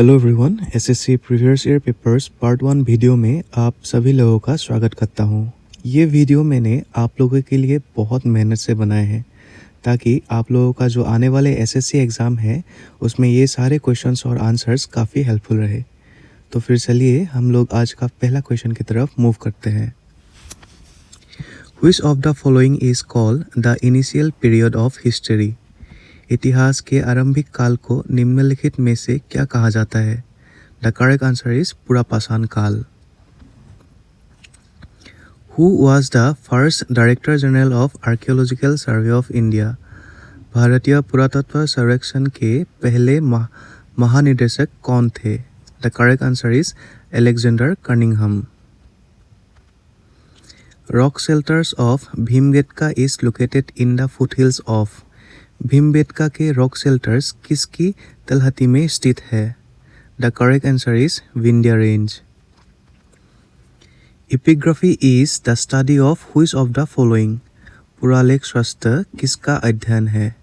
Hello everyone, SSC previous year papers part 1 video में आप सभी लोगों का स्वागत करता हूं। ये वीडियो मैंने आप लोगों के लिए बहुत मेहनत से बनाए हैं ताकि आप लोगों का जो आने वाले एसएससी एग्ज़ाम है उसमें ये सारे क्वेश्चंस और आंसर्स काफ़ी हेल्पफुल रहे। तो फिर चलिए हम लोग आज का पहला क्वेश्चन की तरफ मूव करते हैं। Which of the following is called the initial period of history? इतिहास के आरंभिक काल को निम्नलिखित में से क्या कहा जाता है? द करेक्ट आंसर इज पुरापाषाण काल। Who was the first director general of archaeological survey of India? भारतीय पुरातत्व सर्वेक्षण के पहले महानिदेशक कौन थे? The correct answer is Alexander कर्निंघम। Rock shelters of Bhimbetka is located in the foothills of. Bhimbetka के रॉक शेल्टर्स किसकी तलहटी में स्थित है? The correct answer is Vindhya range. Epigraphy is the study of which of the following? पुरालेख शास्त्र किसका अध्ययन है?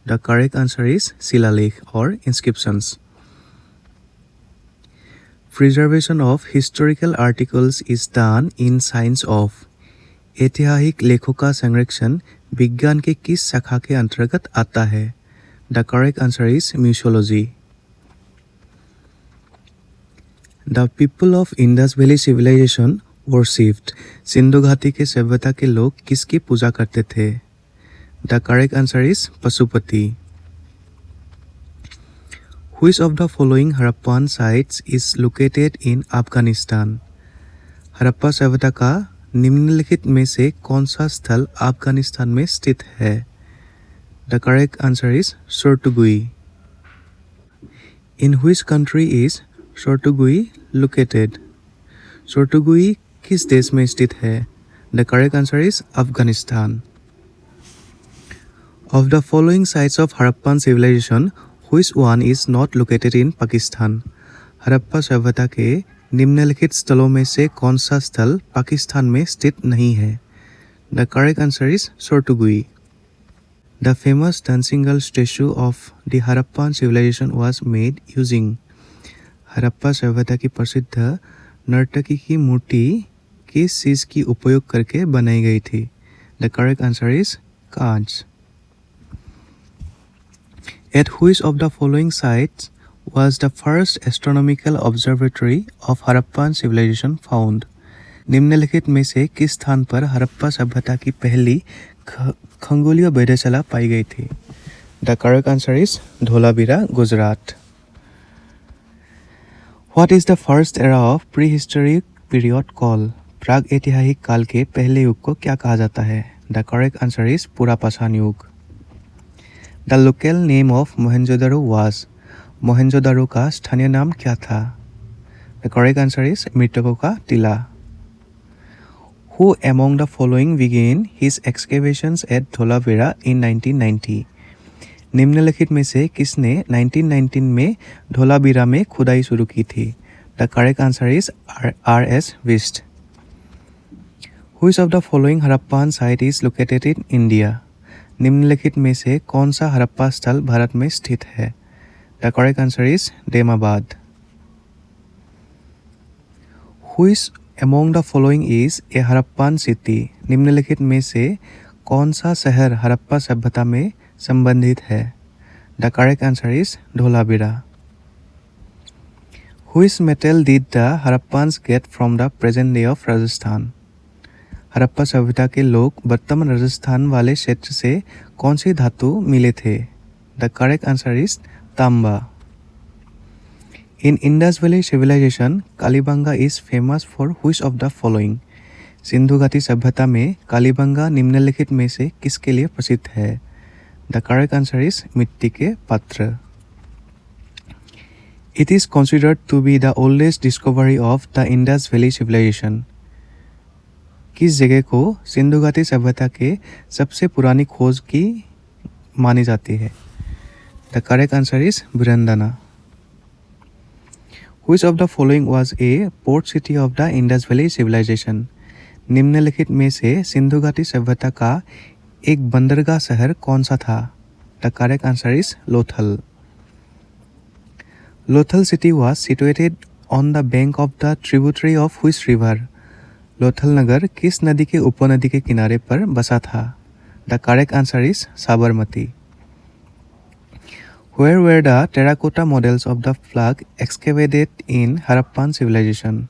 द करेक्ट आंसर इज शिलालेख और inscriptions. Preservation of historical articles is done in science of. ऐतिहासिक लेखों का संरक्षण विज्ञान के किस शाखा के अंतर्गत आता है? The correct answer is museology. The people of Indus valley civilization worshipped. सिंधु घाटी के सभ्यता के लोग किसकी पूजा करते थे? The correct answer is Pashupati. Which of the following Harappan sites is located in Afghanistan? Harappa सभ्यता का निम्नलिखित में से कौन सा स्थल अफगानिस्तान में स्थित है? The correct answer is Shortugai. In which country is Shortugai located? Shortugai किस देश में स्थित है? The correct answer is Afghanistan. Of the following sites of Harappan civilization which one is not located in Pakistan? Harappa सभ्यता के निम्नलिखित स्थलों में से कौन सा स्थल पाकिस्तान में स्थित नहीं है? The correct answer is Shortugai. The famous dancing girl statue of the Harappan civilization was made using. Harappa सभ्यता की प्रसिद्ध नर्तकी की मूर्ति किस चीज की उपयोग करके बनाई गई थी? द करेक्ट आंसर इज कांच। At which of the following sites was the first astronomical observatory of Harappan civilization found? निम्नलिखित में से किस स्थान पर हड़प्पा सभ्यता की पहली खगोलीय वेधशाला पाई गई थी? The correct answer is Dholavira, Gujarat. What is the first era of prehistoric period called? प्राग ऐतिहासिक काल के पहले युग को क्या कहा जाता है? द करेक्ट आंसर इज पुरापाषाण युग। The local name of Mohenjodaro was. Mohenjodaro का स्थानीय नाम क्या था? द करेक्ट आंसर इज मृतकों का टीला। Who among the following began his excavations at Dholavira in 1990? निम्नलिखित में से किसने 1919 में धोलावीरा में खुदाई शुरू की थी? The correct answer is R.S. Bisht. Which of the following Harappan site is located in India? निम्नलिखित में से कौन सा हड़प्पा स्थल भारत में स्थित है? The correct answer is Daimabad. Which among the following is a Harappan city? निम्नलिखित में से कौन सा शहर हड़प्पा सभ्यता में संबंधित है? The correct answer is Dholavira. Which metal did the Harappans get from the present day of Rajasthan? Harappa सभ्यता के लोग वर्तमान राजस्थान वाले क्षेत्र से कौन सी धातु मिले थे? द करेक्ट आंसर इज तांबा। In Indus valley civilization Kalibangan is famous for which of the following? सिंधु घाटी सभ्यता में कालीबंगा निम्नलिखित में से किसके लिए प्रसिद्ध है? द करेक्ट आंसर इज मिट्टी के पात्र। It is considered to be the oldest discovery of the Indus valley civilization. किस जगह को सिंधु घाटी सभ्यता के सबसे पुरानी खोज की मानी जाती है? द करेक्ट आंसर इज बुरंदाना। Which of the following was a port city of the Indus valley civilization? निम्नलिखित में से सिंधु घाटी सभ्यता का एक बंदरगाह शहर कौन सा था? The correct answer is Lothal. Lothal city was situated on the bank of the tributary of which river? Lothal नगर किस नदी के उपनदी के किनारे पर बसा था? The correct answer is Sabarmati. Where were the terracotta models of the flag excavated in Harappan civilization?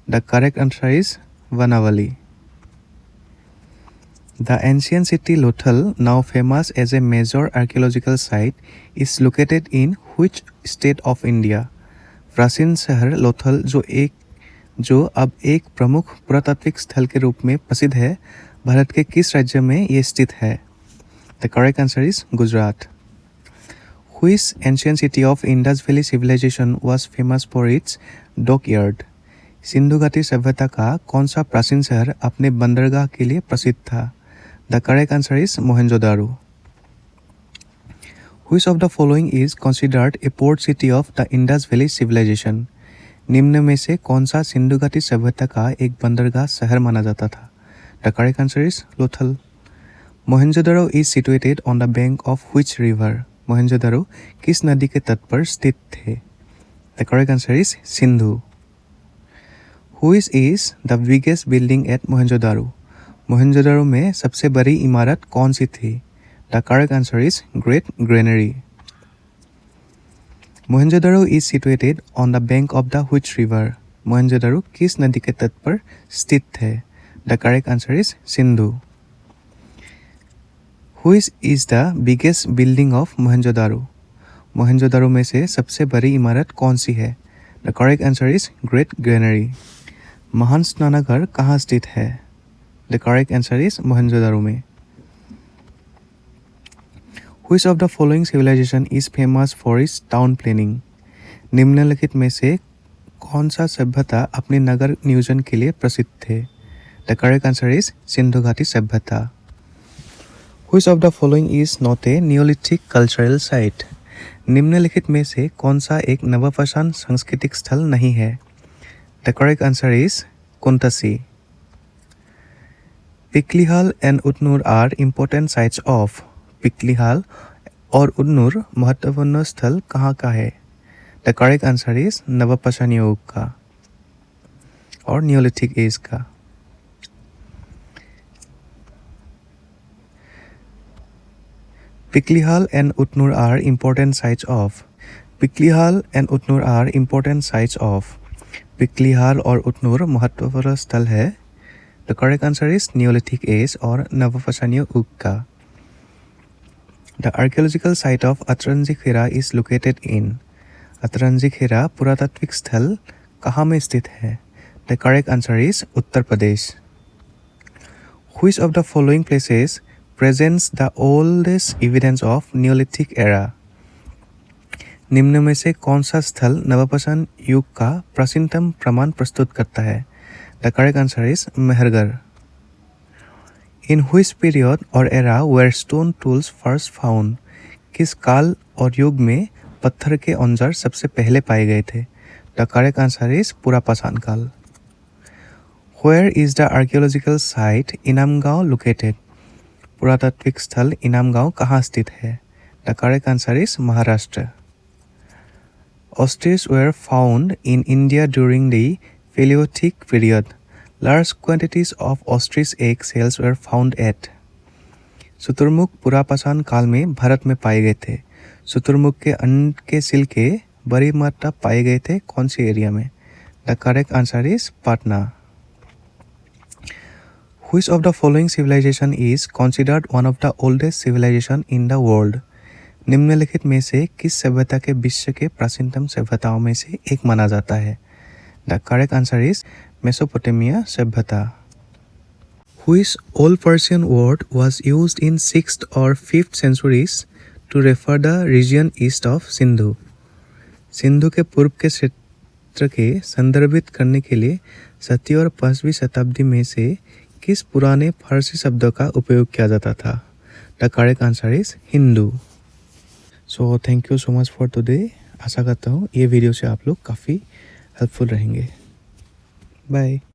The correct answer is Vanavali. The ancient city Lothal, now famous as a major archaeological site, is located in which state of India? प्राचीन शहर लोथल जो अब एक प्रमुख पुरातात्विक स्थल के रूप में प्रसिद्ध है, भारत के किस राज्य में ये स्थित है? The correct answer is Gujarat. Which ancient city of Indus Valley civilization was famous for its dockyard? Sindhu घाटी सभ्यता का कौन सा प्राचीन शहर अपने बंदरगाह के लिए प्रसिद्ध था? The correct answer is Mohenjodaro. Which of the following is considered a port city of the Indus Valley civilization? निम्न में से कौन सा सिंधु घाटी सभ्यता का एक बंदरगाह शहर माना जाता था? The correct answer is Lothal. Mohenjodaro is situated on the bank of which river? Mohenjodaro किस नदी के तट पर स्थित थे? The correct answer is Sindhu. Which is the biggest building at Mohenjodaro? Mohenjodaro में सबसे बड़ी इमारत कौन सी थी? The correct answer is Great Granary. Mohenjodaro is situated on the bank of the which river? Mohenjodaro किस नदी के तट पर स्थित थे? The correct answer is Sindhu. Which is the biggest building of Mohenjodaro? Mohenjodaro में से सबसे बड़ी इमारत कौन सी है? The correct answer is Great Granary. महान स्नानघर कहाँ स्थित है? The correct answer is Mohenjodaro में. Which of the following civilization is famous for its town planning? निम्नलिखित में से कौन सा सभ्यता अपने नगर नियोजन के लिए प्रसिद्ध थे? The correct answer is Sindhu घाटी सभ्यता. Which of the following is not a Neolithic cultural site? निम्नलिखित में से कौन सा एक नवपाषाण सांस्कृतिक स्थल नहीं है? The correct answer is कुंतसी. पिकलीहाल and Utnur are important sites of. पिकलीहाल और उतनूर महत्वपूर्ण स्थल कहाँ का है? The correct answer is नवपाषाण युग का और नियोलिथिक एज का. Piklihal and Utnur are important sites of. Piklihal and Utnur are important sites of. Piklihal और उतनूर महत्वपूर्ण स्थल है. The correct answer is Neolithic Age और नवपाषाणीय युग का. The archaeological site of Atranji Khera is located in. Atranji खेरा पुरातात्विक स्थल कहाँ में स्थित है? The correct answer is Uttar Pradesh. Which of the following places presents the oldest evidence of Neolithic era? निम्न में से कौन सा स्थल नवपाषाण युग का प्राचीनतम प्रमाण प्रस्तुत करता है? The correct answer is Mehrgarh. In which period or era were stone tools first found? किस काल और युग में पत्थर के औजार सबसे पहले पाए गए थे? The correct answer is पुरापाषाण काल. Where is the archaeological site Inamgaon located? पुरातात्विक स्थल इनामगांव कहाँ स्थित है? The correct answer is Maharashtra. Ostriches were found in India during the Paleolithic period. Large quantities of ostrich egg shells were found at. शुतुरमुर्ग पुरापाषाण काल में भारत में पाए गए थे. शुतुरमुर्ग के अंड के सिल्के बड़ी मात्रा पाए गए थे कौन सी एरिया में? The correct answer is Patna. Which of the following civilization is considered one of the oldest civilization in the world? निम्नलिखित में से किस सभ्यता के विश्व के प्राचीनतम सभ्यताओं में से एक माना जाता है? The correct answer is Mesopotamia सभ्यता. Which old Persian word was used in 6th or 5th centuries to refer the region east of Sindhu? Sindhu के पूर्व के क्षेत्र के संदर्भित करने के लिए 7वीं और 5वीं शताब्दी में से किस पुराने फारसी शब्दों का उपयोग किया जाता था? The correct answer is Hindu. So thank you so much for today. आशा करता हूँ ये वीडियो से आप लोग काफ़ी हेल्पफुल रहेंगे. बाय.